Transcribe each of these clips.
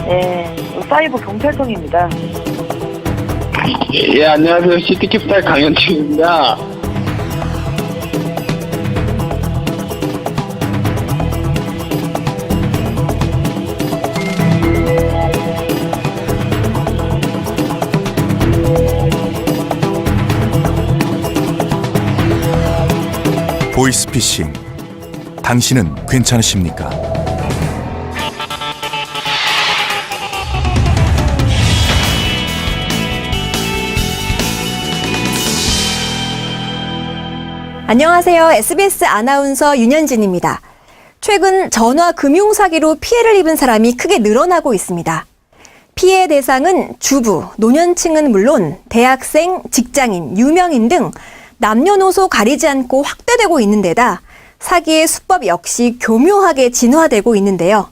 네, 사이버 경찰청입니다. 예, 안녕하세요. 시티캡탈 강현팀입니다. 보이스피싱, 당신은 괜찮으십니까? 안녕하세요. SBS 아나운서 윤현진입니다. 최근 전화 금융 사기로 피해를 입은 사람이 크게 늘어나고 있습니다. 피해 대상은 주부, 노년층은 물론 대학생, 직장인, 유명인 등 남녀노소 가리지 않고 확대되고 있는 데다 사기의 수법 역시 교묘하게 진화되고 있는데요.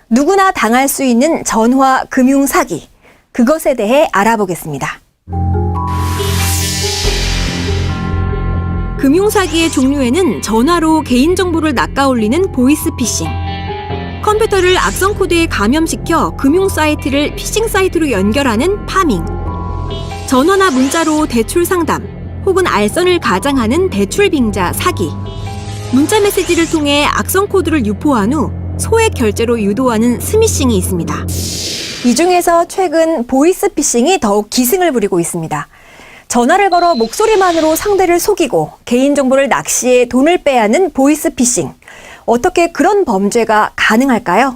누구나 당할 수 있는 전화 금융 사기, 그것에 대해 알아보겠습니다. 금융사기의 종류에는 전화로 개인정보를 낚아올리는 보이스피싱, 컴퓨터를 악성 코드에 감염시켜 금융사이트를 피싱 사이트로 연결하는 파밍, 전화나 문자로 대출 상담 혹은 알선을 가장하는 대출빙자 사기, 문자메시지를 통해 악성 코드를 유포한 후 소액 결제로 유도하는 스미싱이 있습니다. 이 중에서 최근 보이스피싱이 더욱 기승을 부리고 있습니다. 전화를 걸어 목소리만으로 상대를 속이고 개인정보를 낚시해 돈을 빼앗는 보이스피싱. 어떻게 그런 범죄가 가능할까요?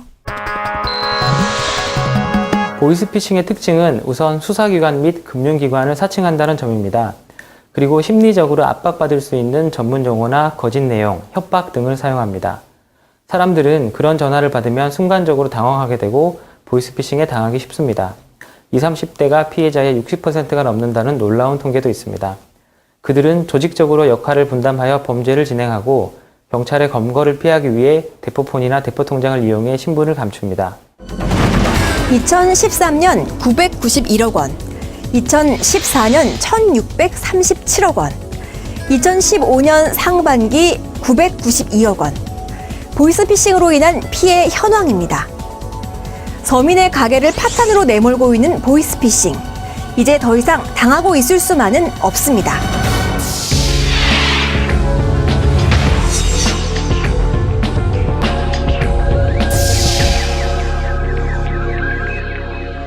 보이스피싱의 특징은 우선 수사기관 및 금융기관을 사칭한다는 점입니다. 그리고 심리적으로 압박받을 수 있는 전문 용어나 거짓 내용, 협박 등을 사용합니다. 사람들은 그런 전화를 받으면 순간적으로 당황하게 되고 보이스피싱에 당하기 쉽습니다. 20, 30대가 피해자의 60%가 넘는다는 놀라운 통계도 있습니다. 그들은 조직적으로 역할을 분담하여 범죄를 진행하고 경찰의 검거를 피하기 위해 대포폰이나 대포통장을 이용해 신분을 감춥니다. 2013년 991억 원, 2014년 1637억 원, 2015년 상반기 992억 원. 보이스피싱으로 인한 피해 현황입니다. 서민의 가게를 파탄으로 내몰고 있는 보이스피싱. 이제 더 이상 당하고 있을 수만은 없습니다.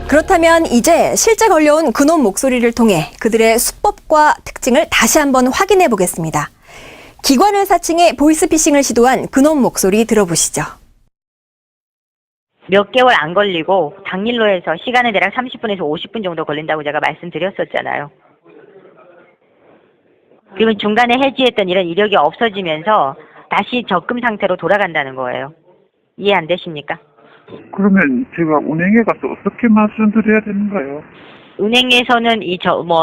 그렇다면 이제 실제 걸려온 그놈 목소리를 통해 그들의 수법과 특징을 다시 한번 확인해 보겠습니다. 기관을 사칭해 보이스피싱을 시도한 그놈 목소리 들어보시죠. 몇 개월 안 걸리고 당일로 해서 시간은 대략 30분에서 50분 정도 걸린다고 제가 말씀드렸었잖아요. 그러면 중간에 해지했던 이런 이력이 없어지면서 다시 적금 상태로 돌아간다는 거예요. 이해 안 되십니까? 그러면 제가 은행에 가서 어떻게 말씀드려야 되는가요? 은행에서는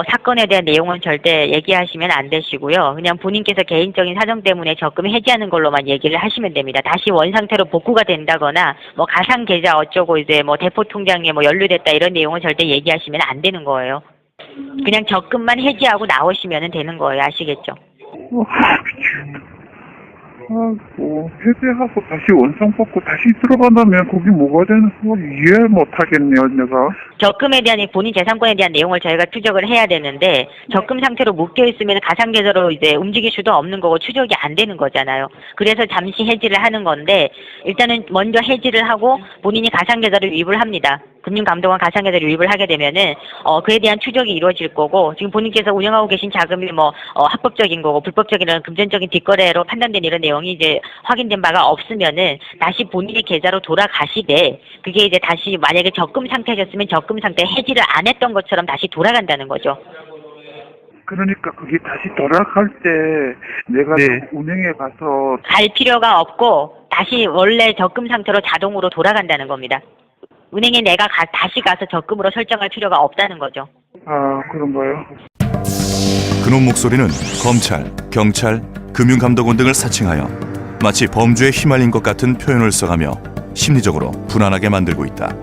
사건에 대한 내용은 절대 얘기하시면 안 되시고요. 그냥 본인께서 개인적인 사정 때문에 적금 해지하는 걸로만 얘기를 하시면 됩니다. 다시 원 상태로 복구가 된다거나 가상 계좌 어쩌고 대포 통장에 연루됐다 이런 내용은 절대 얘기하시면 안 되는 거예요. 그냥 적금만 해지하고 나오시면 되는 거예요. 아시겠죠? 미치겠다. 해제하고 다시 원상 뽑고 다시 들어간다면 거기 뭐가 되는 거 이해 못 하겠네요, 내가. 적금에 대한 본인 재산권에 대한 내용을 저희가 추적을 해야 되는데 적금 상태로 묶여 있으면 가상 계좌로 움직일 수도 없는 거고 추적이 안 되는 거잖아요. 그래서 잠시 해지를 하는 건데 일단은 먼저 해지를 하고 본인이 가상 계좌를 유입을 합니다. 금융감독원 가상 계좌를 유입을 하게 되면은 그에 대한 추적이 이루어질 거고 지금 본인께서 운영하고 계신 자금이 합법적인 거고 불법적인 금전적인 뒷거래로 판단된 이런 내용이 이제 확인된 바가 없으면은 다시 본인의 계좌로 돌아가시되 그게 이제 다시 만약에 적금 상태셨으면 적금 상태 해지를 안 했던 것처럼 다시 돌아간다는 거죠. 그러니까 그게 다시 돌아갈 때 내가 은행에 가서 갈 필요가 없고 다시 원래 적금 상태로 자동으로 돌아간다는 겁니다. 은행에 내가 다시 가서 적금으로 설정할 필요가 없다는 거죠. 그런가요? 그놈 목소리는 검찰, 경찰, 금융감독원 등을 사칭하여 마치 범죄에 휘말린 것 같은 표현을 써가며 심리적으로 불안하게 만들고 있다.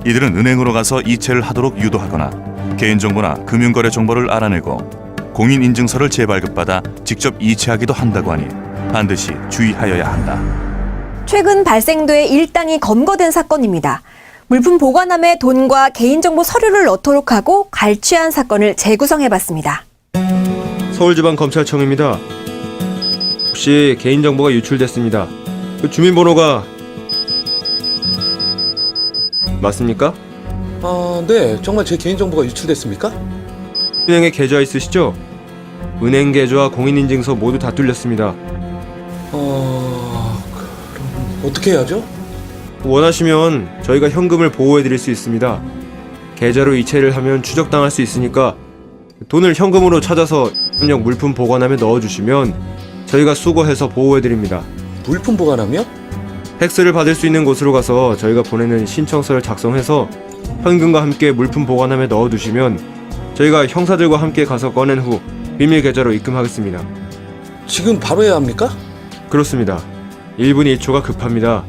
이들은 은행으로 가서 이체를 하도록 유도하거나 개인정보나 금융거래 정보를 알아내고 공인인증서를 재발급받아 직접 이체하기도 한다고 하니 반드시 주의하여야 한다. 최근 발생돼 일당이 검거된 사건입니다. 물품 보관함에 돈과 개인정보 서류를 넣도록 하고 갈취한 사건을 재구성해봤습니다. 서울지방검찰청입니다. 혹시 개인정보가 유출됐습니다. 그 주민번호가 맞습니까? 네. 정말 제 개인정보가 유출됐습니까? 은행에 계좌 있으시죠? 은행 계좌와 공인인증서 모두 다 뚫렸습니다. 그럼 어떻게 해야죠? 원하시면 저희가 현금을 보호해드릴 수 있습니다. 계좌로 이체를 하면 추적당할 수 있으니까 돈을 현금으로 찾아서 협력 물품 보관함에 넣어주시면 저희가 수거해서 보호해드립니다. 물품 보관함이요? 팩스를 받을 수 있는 곳으로 가서 저희가 보내는 신청서를 작성해서 현금과 함께 물품 보관함에 넣어두시면 저희가 형사들과 함께 가서 꺼낸 후 비밀 계좌로 입금하겠습니다. 지금 바로 해야 합니까? 그렇습니다. 1분 1초가 급합니다.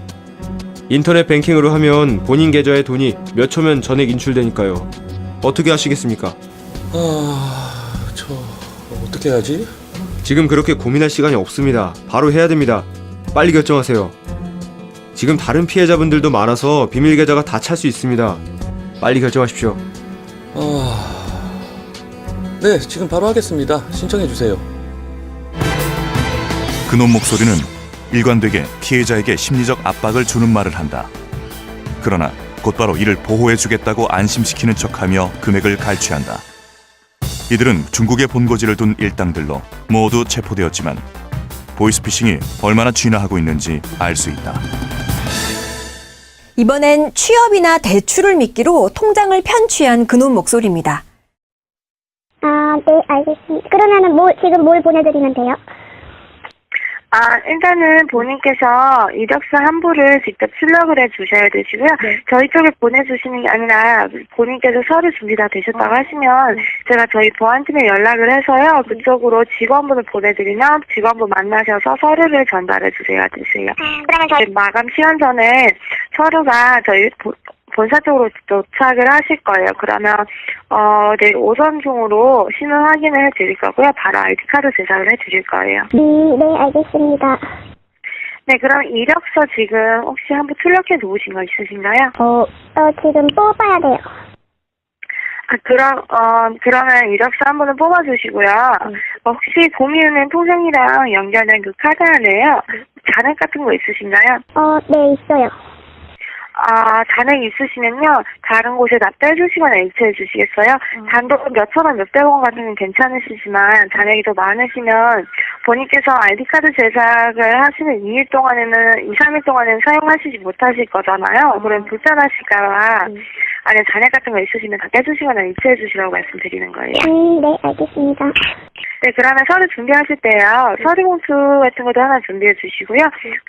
인터넷 뱅킹으로 하면 본인 계좌에 돈이 몇 초면 전액 인출되니까요. 어떻게 하시겠습니까? 저 어떻게 해야지? 지금 그렇게 고민할 시간이 없습니다. 바로 해야 됩니다. 빨리 결정하세요. 지금 다른 피해자분들도 많아서 비밀 계좌가 다 찰 수 있습니다. 빨리 결정하십시오. 네, 지금 바로 하겠습니다. 신청해 주세요. 그놈 목소리는 일관되게 피해자에게 심리적 압박을 주는 말을 한다. 그러나 곧바로 이를 보호해주겠다고 안심시키는 척하며 금액을 갈취한다. 이들은 중국에 본고지를 둔 일당들로 모두 체포되었지만 보이스피싱이 얼마나 진화하고 있는지 알 수 있다. 이번엔 취업이나 대출을 미끼로 통장을 편취한 그놈 목소리입니다. 네, 알겠습니다. 그러면은 지금 뭘 보내드리면 돼요? 일단은 본인께서 이력서 한 부를 직접 출력을 해 주셔야 되시고요. 저희 쪽에 보내주시는 게 아니라 본인께서 서류 준비 다 되셨다고 하시면 제가 저희 보안팀에 연락을 해서요. 그쪽으로 직원분을 보내드리면 직원분 만나셔서 서류를 전달해 주셔야 되세요. 그러면 저희 마감 시간 전에 서류가 저희 본사 쪽으로 도착을 하실 거예요. 그러면 내일 오전 중으로 신원 확인을 해드릴 거고요. 바로 아이디카드 제작을 해드릴 거예요. 네, 알겠습니다. 네, 그럼 이력서 지금 혹시 한번 출력해 놓으신 거 있으신가요? 지금 뽑아야 돼요. 그러면 이력서 한 번은 뽑아주시고요. 혹시 공유은행 통장이랑 연결된 그 카드 안에요. 잔액 같은 거 있으신가요? 네, 있어요. 잔액 있으시면요, 다른 곳에 납부해 주시거나 이체해 주시겠어요? 단돈 몇천 원, 몇백 원 같은 건 괜찮으시지만, 잔액이 더 많으시면, 본인께서 아이디카드 제작을 하시는 2일 동안에는, 2, 3일 동안에는 사용하시지 못하실 거잖아요. 그럼 불편하실까봐, 안에 잔액 같은 거 있으시면 다 빼주시거나 이체해 주시라고 말씀드리는 거예요. 네, 알겠습니다. 네, 그러면 서류 준비하실 때요. 서류 봉투 같은 것도 하나 준비해 주시고요.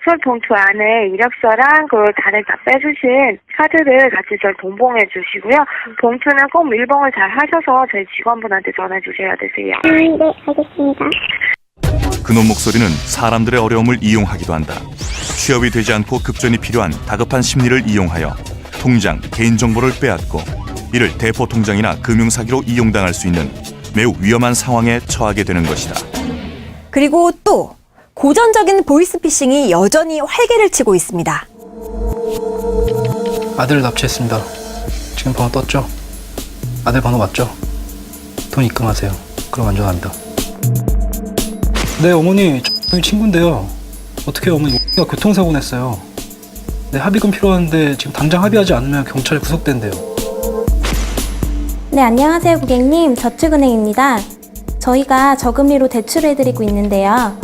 서류 봉투 안에 이력서랑 그 잔액 다 빼주신 카드를 같이 저희 동봉해 주시고요. 봉투는 꼭 밀봉을 잘 하셔서 저희 직원분한테 전해 주셔야 되세요. 네, 알겠습니다. 그놈 목소리는 사람들의 어려움을 이용하기도 한다. 취업이 되지 않고 급전이 필요한 다급한 심리를 이용하여 통장, 개인정보를 빼앗고 이를 대포통장이나 금융사기로 이용당할 수 있는 매우 위험한 상황에 처하게 되는 것이다. 그리고 또 고전적인 보이스피싱이 여전히 활개를 치고 있습니다. 아들 납치했습니다. 지금 번호 떴죠? 아들 번호 맞죠? 돈 입금하세요. 그럼 안전합니다. 네, 어머니, 저희 친구인데요. 어떻게 어머니 가 교통사고 냈어요. 네, 합의금 필요한데 지금 당장 합의하지 않으면 경찰에 구속된대요. 네, 안녕하세요 고객님. 저축은행입니다. 저희가 저금리로 대출해드리고 있는데요.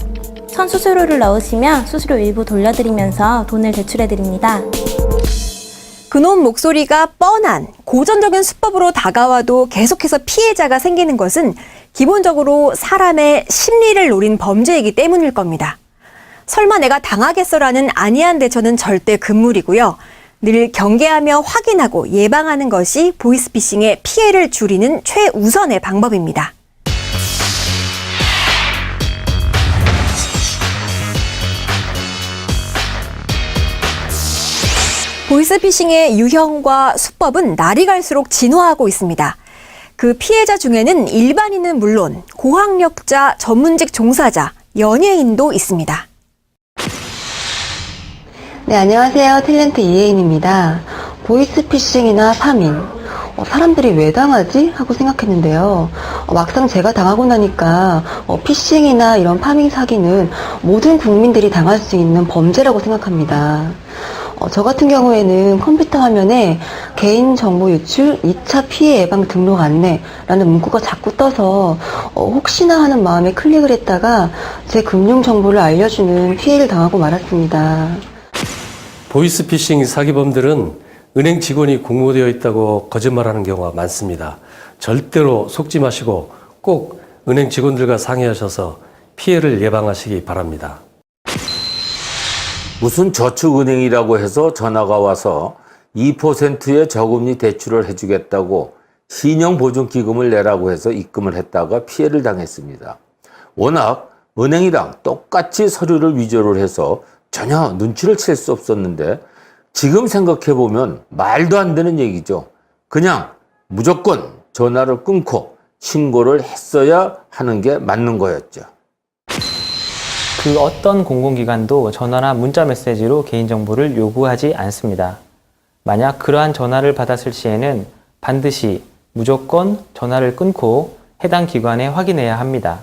선수수료를 넣으시면 수수료 일부 돌려드리면서 돈을 대출해드립니다. 그놈 목소리가 뻔한 고전적인 수법으로 다가와도 계속해서 피해자가 생기는 것은 기본적으로 사람의 심리를 노린 범죄이기 때문일 겁니다. 설마 내가 당하겠어라는 안이한 대처는 절대 금물이고요. 늘 경계하며 확인하고 예방하는 것이 보이스피싱의 피해를 줄이는 최우선의 방법입니다. 보이스피싱의 유형과 수법은 날이 갈수록 진화하고 있습니다. 그 피해자 중에는 일반인은 물론 고학력자, 전문직 종사자, 연예인도 있습니다. 네, 안녕하세요. 탤런트 이혜인입니다. 보이스피싱이나 파밍, 사람들이 왜 당하지? 하고 생각했는데요. 막상 제가 당하고 나니까 피싱이나 이런 파밍 사기는 모든 국민들이 당할 수 있는 범죄라고 생각합니다. 저 같은 경우에는 컴퓨터 화면에 개인정보 유출 2차 피해 예방 등록 안내라는 문구가 자꾸 떠서 혹시나 하는 마음에 클릭을 했다가 제 금융정보를 알려주는 피해를 당하고 말았습니다. 보이스피싱 사기범들은 은행 직원이 공모되어 있다고 거짓말하는 경우가 많습니다. 절대로 속지 마시고 꼭 은행 직원들과 상의하셔서 피해를 예방하시기 바랍니다. 무슨 저축은행이라고 해서 전화가 와서 2%의 저금리 대출을 해주겠다고 신용보증기금을 내라고 해서 입금을 했다가 피해를 당했습니다. 워낙 은행이랑 똑같이 서류를 위조를 해서 전혀 눈치를 챌 수 없었는데 지금 생각해보면 말도 안 되는 얘기죠. 그냥 무조건 전화를 끊고 신고를 했어야 하는 게 맞는 거였죠. 그 어떤 공공기관도 전화나 문자 메시지로 개인정보를 요구하지 않습니다. 만약 그러한 전화를 받았을 시에는 반드시 무조건 전화를 끊고 해당 기관에 확인해야 합니다.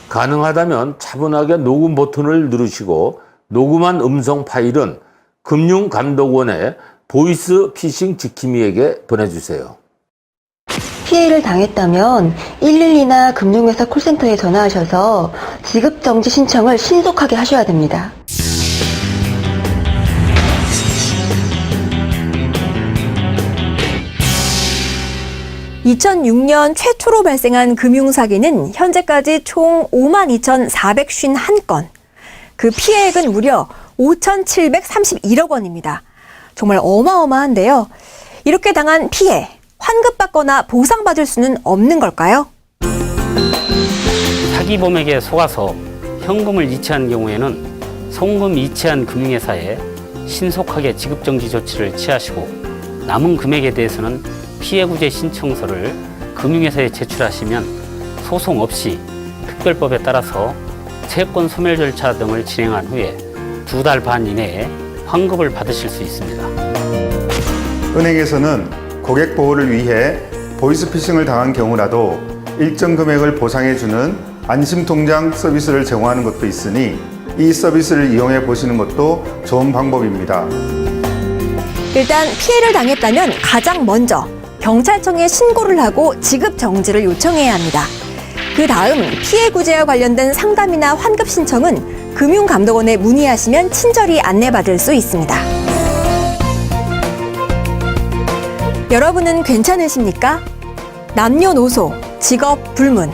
가능하다면 차분하게 녹음 버튼을 누르시고 녹음한 음성 파일은 금융감독원의 보이스피싱 지킴이에게 보내주세요. 피해를 당했다면 112나 금융회사 콜센터에 전화하셔서 지급정지 신청을 신속하게 하셔야 됩니다. 2006년 최초로 발생한 금융사기는 현재까지 총 52,451건. 그 피해액은 무려 5,731억 원입니다. 정말 어마어마한데요. 이렇게 당한 피해, 환급받거나 보상받을 수는 없는 걸까요? 사기범에게 속아서 현금을 이체한 경우에는 송금 이체한 금융회사에 신속하게 지급정지 조치를 취하시고 남은 금액에 대해서는 피해구제 신청서를 금융회사에 제출하시면 소송 없이 특별법에 따라서 채권 소멸 절차 등을 진행한 후에 2달 반 이내에 환급을 받으실 수 있습니다. 은행에서는 고객 보호를 위해 보이스피싱을 당한 경우라도 일정 금액을 보상해주는 안심통장 서비스를 제공하는 것도 있으니 이 서비스를 이용해 보시는 것도 좋은 방법입니다. 일단 피해를 당했다면 가장 먼저 경찰청에 신고를 하고 지급 정지를 요청해야 합니다. 그 다음 피해 구제와 관련된 상담이나 환급 신청은 금융감독원에 문의하시면 친절히 안내받을 수 있습니다. 여러분은 괜찮으십니까? 남녀노소, 직업 불문.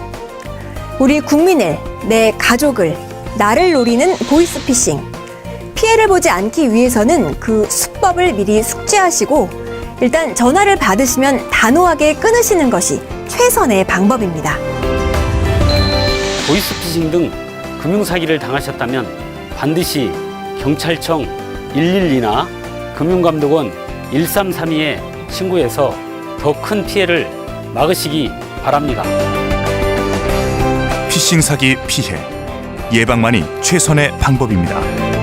우리 국민을, 내 가족을, 나를 노리는 보이스피싱. 피해를 보지 않기 위해서는 그 수법을 미리 숙지하시고 일단 전화를 받으시면 단호하게 끊으시는 것이 최선의 방법입니다. 보이스피싱 등 금융사기를 당하셨다면 반드시 경찰청 112나 금융감독원 1332에 신고해서 더 큰 피해를 막으시기 바랍니다. 피싱 사기 피해 예방만이 최선의 방법입니다.